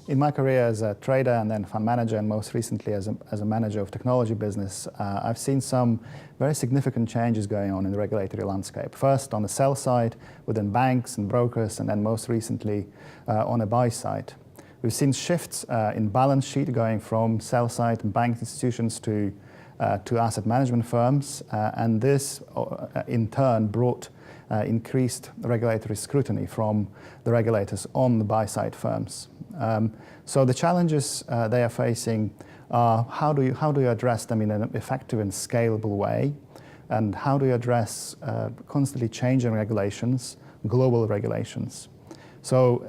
In my career as a trader and then fund manager, and most recently as a manager of technology business, I've seen some very significant changes going on in the regulatory landscape. First on the sell side within banks and brokers, and then most recently on a buy side. We've seen shifts in balance sheet going from sell side and bank institutions to asset management firms, and this in turn brought increased regulatory scrutiny from the regulators on the buy-side firms. So the challenges they are facing are how do you address them in an effective and scalable way, and how do you address constantly changing regulations, global regulations. So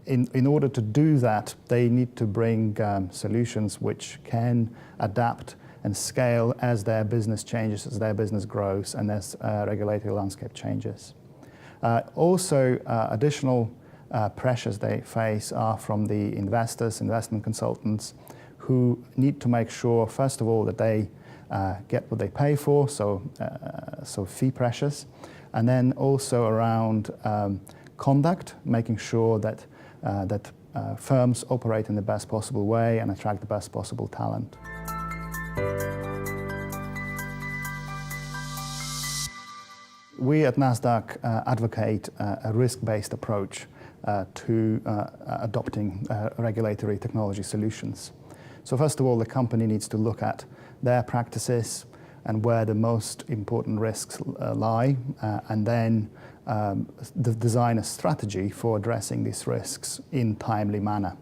in order to do that, they need to bring solutions which can adapt and scale as their business changes, as their business grows, and as regulatory landscape changes. Also, additional pressures they face are from the investors, investment consultants, who need to make sure, first of all, that they get what they pay for, so fee pressures, and then also around conduct, making sure that firms operate in the best possible way and attract the best possible talent. We at Nasdaq advocate a risk-based approach to adopting regulatory technology solutions. So first of all, the company needs to look at their practices and where the most important risks lie, and then design a strategy for addressing these risks in timely manner.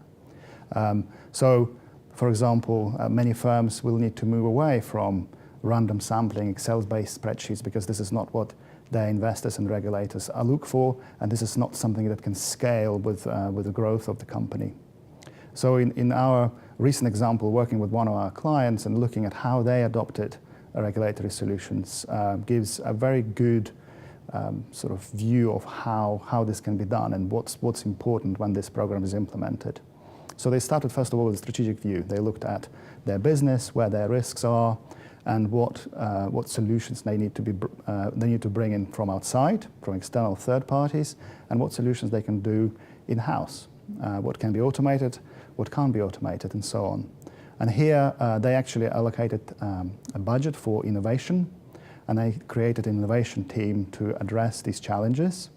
So, for example, many firms will need to move away from random sampling, Excel-based spreadsheets, because this is not what their investors and regulators look for, and this is not something that can scale with the growth of the company. So in our recent example, working with one of our clients and looking at how they adopted regulatory solutions gives a very good sort of view of how this can be done and what's important when this program is implemented. So they started first of all with a strategic view. They looked at their business, where their risks are, and what solutions they need to bring in from outside, from external third parties, and what solutions they can do in-house. What can be automated, what can't be automated, and so on. And here they actually allocated a budget for innovation, and they created an innovation team to address these challenges.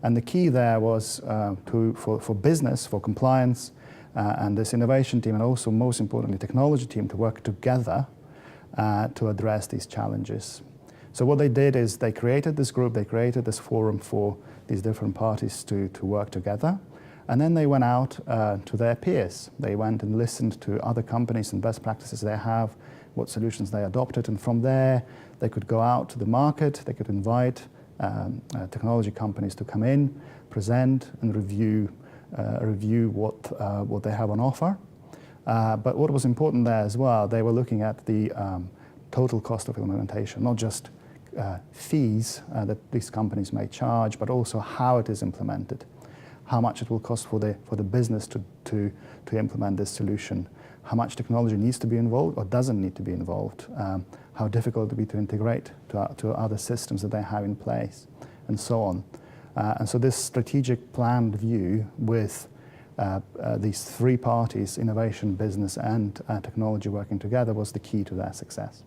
And the key there was for business, for compliance, and this innovation team, and also most importantly technology team, to work together to address these challenges. So what they did is they created this group, they created this forum for these different parties to work together. And then they went out to their peers. They went and listened to other companies and best practices they have, what solutions they adopted, and from there they could go out to the market, they could invite technology companies to come in, present and review what they have on offer. But what was important there as well, they were looking at the total cost of implementation, not just fees that these companies may charge, but also how it is implemented, how much it will cost for the business to implement this solution, how much technology needs to be involved or doesn't need to be involved, how difficult it will be to integrate to other systems that they have in place, and so on. And so this strategic planned view with these three parties, innovation, business, and technology working together, was the key to their success.